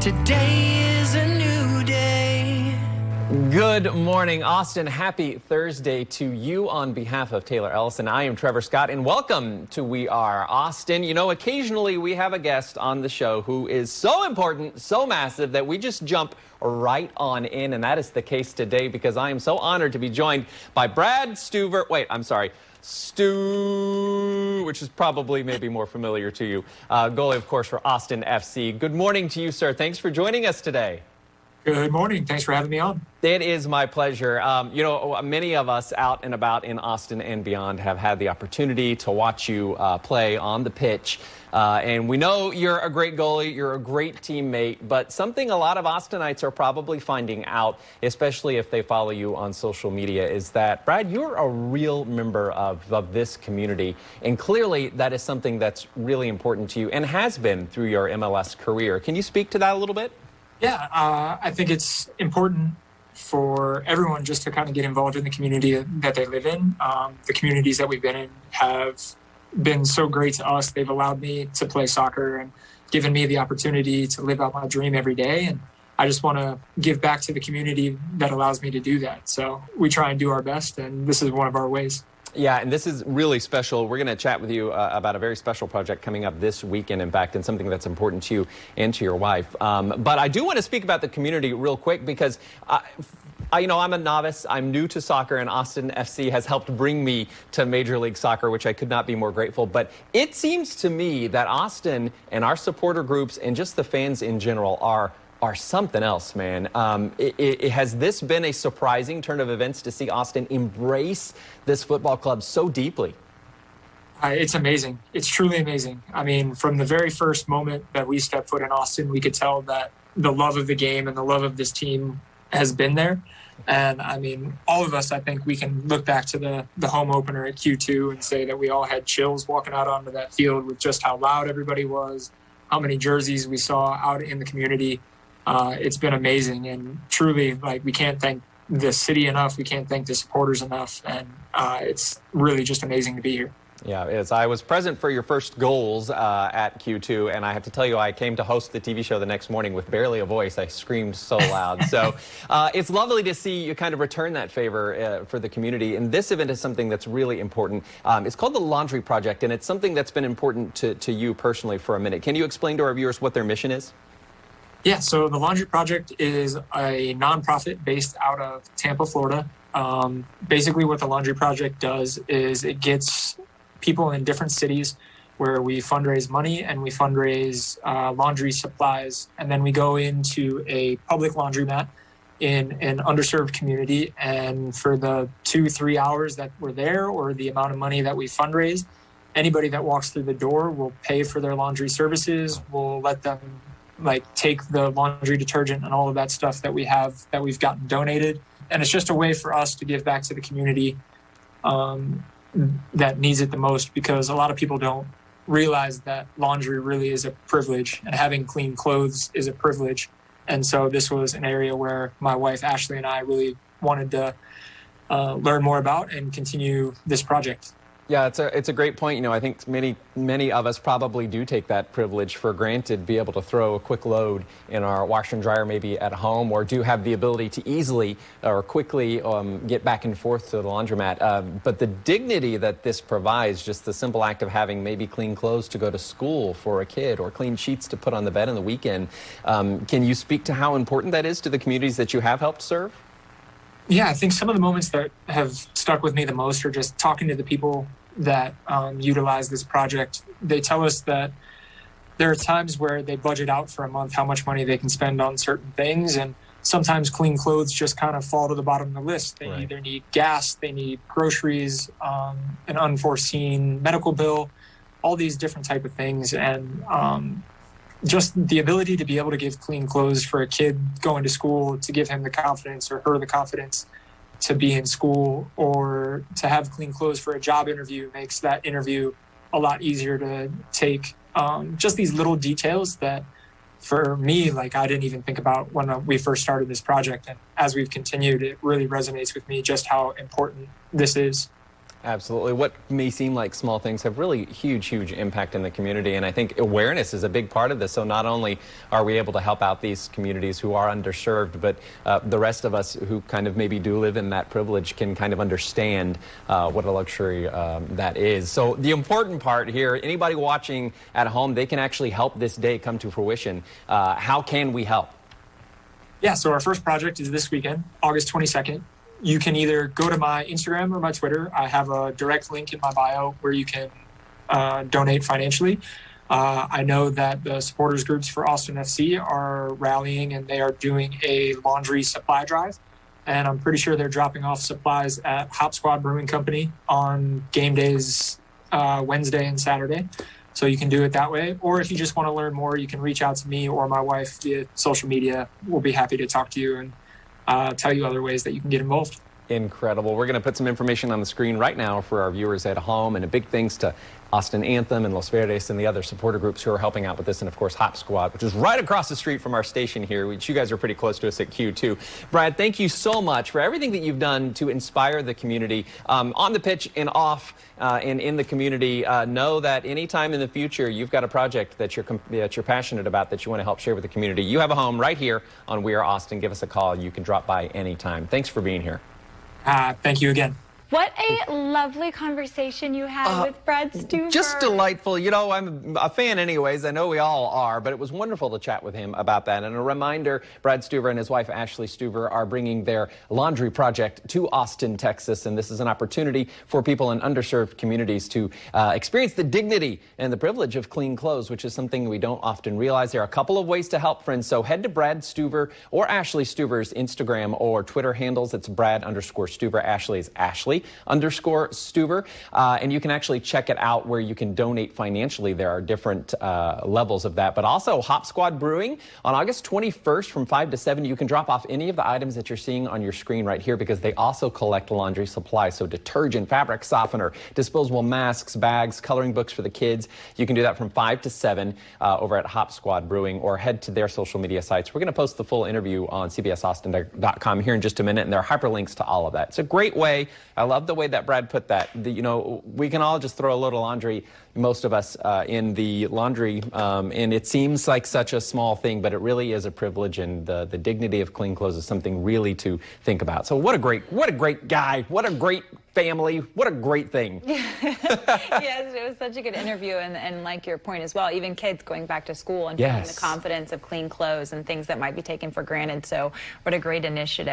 Today is a new day. Good morning, Austin. Happy Thursday to you on behalf of Taylor Ellison. I am Trevor Scott, and welcome to We Are Austin. You know, occasionally we have a guest on the show who is so important, so massive, that we just jump right on in, and that is the case today because I am so honored to be joined by Brad Stuver. Stu, which is probably maybe more familiar to you, goalie, of course, for Austin FC. Good morning to you, sir. Thanks for joining us today. Good morning. Thanks for having me on. It is my pleasure. You know, many of us out and about in Austin and beyond have had the opportunity to watch you play on the pitch. And we know you're a great goalie, you're a great teammate, but something a lot of Austinites are probably finding out, especially if they follow you on social media, is that, Brad, you're a real member of this community. And clearly that is something that's really important to you and has been through your MLS career. Can you speak to that a little bit? Yeah, I think it's important for everyone just to kind of get involved in the community that they live in. The communities that we've been in have been so great to us. They've allowed me to play soccer and given me the opportunity to live out my dream every day. And I just want to give back to the community that allows me to do that. So we try and do our best, and this is one of our ways. Yeah, and this is really special. We're going to chat with you about a very special project coming up this weekend, in fact, and something that's important to you and to your wife. But I do want to speak about the community real quick because, you know, I'm a novice. I'm new to soccer, and Austin FC has helped bring me to Major League Soccer, which I could not be more grateful. But it seems to me that Austin and our supporter groups and just the fans in general are something else, man. Has this been a surprising turn of events to see Austin embrace this football club so deeply? It's amazing. It's truly amazing. I mean, from the very first moment that we stepped foot in Austin, we could tell that the love of the game and the love of this team has been there. And I mean, all of us, I think we can look back to the home opener at Q2 and say that we all had chills walking out onto that field with just how loud everybody was, how many jerseys we saw out in the community. It's been amazing, and truly, like, we can't thank the city enough. We can't thank the supporters enough, and it's really just amazing to be here. Yeah, it is. I was present for your first goals at Q2, and I have to tell you, I came to host the TV show the next morning with barely a voice. I screamed so loud. So it's lovely to see you kind of return that favor for the community. And this event is something that's really important. It's called the Laundry Project, and it's something that's been important to you personally for a minute. Can you explain to our viewers what their mission is? Yeah, so the Laundry Project is a nonprofit based out of Tampa, Florida. Basically what the Laundry Project does is it gets people in different cities where we fundraise money and we fundraise laundry supplies. And then we go into a public laundromat in an underserved community. And for the 2-3 hours that we're there, or the amount of money that we fundraise, anybody that walks through the door will pay for their laundry services. We'll let them take the laundry detergent and all of that stuff that we've gotten donated. And it's just a way for us to give back to the community that needs it the most, because a lot of people don't realize that laundry really is a privilege, and having clean clothes is a privilege. And so this was an area where my wife Ashley and I really wanted to learn more about and continue this project. Yeah, it's a great point. You know, I think many of us probably do take that privilege for granted, be able to throw a quick load in our washer and dryer maybe at home, or do have the ability to easily or quickly get back and forth to the laundromat. But the dignity that this provides, just the simple act of having maybe clean clothes to go to school for a kid or clean sheets to put on the bed on the weekend, can you speak to how important that is to the communities that you have helped serve? Yeah, I think some of the moments that have stuck with me the most are just talking to the people that utilize this project. They tell us that there are times where they budget out for a month how much money they can spend on certain things, and sometimes clean clothes just kind of fall to the bottom of the list. They either need gas, they need groceries, an unforeseen medical bill, all these different type of things. And just the ability to be able to give clean clothes for a kid going to school, to give him the confidence or her the confidence to be in school, or to have clean clothes for a job interview, makes that interview a lot easier to take. Just these little details that, for me, I didn't even think about when we first started this project. And as we've continued, it really resonates with me just how important this is. Absolutely. What may seem like small things have really huge impact in the community, and I think awareness is a big part of this. So not only are we able to help out these communities who are underserved, but the rest of us who kind of maybe do live in that privilege can kind of understand what a luxury that is. So the important part here, anybody watching at home, they can actually help this day come to fruition. How can we help? Yeah, so our first project is this weekend, August 22nd. You can either go to my Instagram or my Twitter. I have a direct link in my bio where you can donate financially. I know that the supporters groups for Austin FC are rallying and they are doing a laundry supply drive. And I'm pretty sure they're dropping off supplies at Hop Squad Brewing Company on game days Wednesday and Saturday. So you can do it that way. Or if you just want to learn more, you can reach out to me or my wife via social media. We'll be happy to talk to you and tell you other ways that you can get involved. Incredible. We're going to put some information on the screen right now for our viewers at home, and a big thanks to Austin Anthem and Los Verdes and the other supporter groups who are helping out with this, and of course Hop Squad, which is right across the street from our station here, which you guys are pretty close to us at Q too. Brad, thank you so much for everything that you've done to inspire the community on the pitch and off and in the community. Know that anytime in the future you've got a project that you're passionate about, that you want to help share with the community, you have a home right here on We Are Austin. Give us a call. You can drop by anytime. Thanks for being here. Thank you again. What a lovely conversation you had with Brad Stuver. Just delightful. You know, I'm a fan anyways. I know we all are, but it was wonderful to chat with him about that. And a reminder, Brad Stuver and his wife, Ashley Stuver, are bringing their laundry project to Austin, Texas. And this is an opportunity for people in underserved communities to experience the dignity and the privilege of clean clothes, which is something we don't often realize. There are a couple of ways to help, friends. So head to Brad Stuver or Ashley Stuver's Instagram or Twitter handles. It's Brad_Stuver. Ashley is Ashley_Stuver, and you can actually check it out where you can donate financially. There are different levels of that, but also Hop Squad Brewing on August 21st from 5 to 7. You can drop off any of the items that you're seeing on your screen right here, because they also collect laundry supplies. So detergent, fabric softener, disposable masks, bags, coloring books for the kids. You can do that from 5 to 7 over at Hop Squad Brewing, or head to their social media sites. We're going to post the full interview on cbsaustin.com here in just a minute, and there are hyperlinks to all of that. It's a great way. I love the way that Brad put that. You know, we can all just throw a load of laundry, most of us, in the laundry, and it seems like such a small thing, but it really is a privilege, and the dignity of clean clothes is something really to think about. So what a great guy, what a great family, what a great thing. Yes, it was such a good interview, and like your point as well, even kids going back to school and feeling the confidence of clean clothes and things that might be taken for granted. So what a great initiative.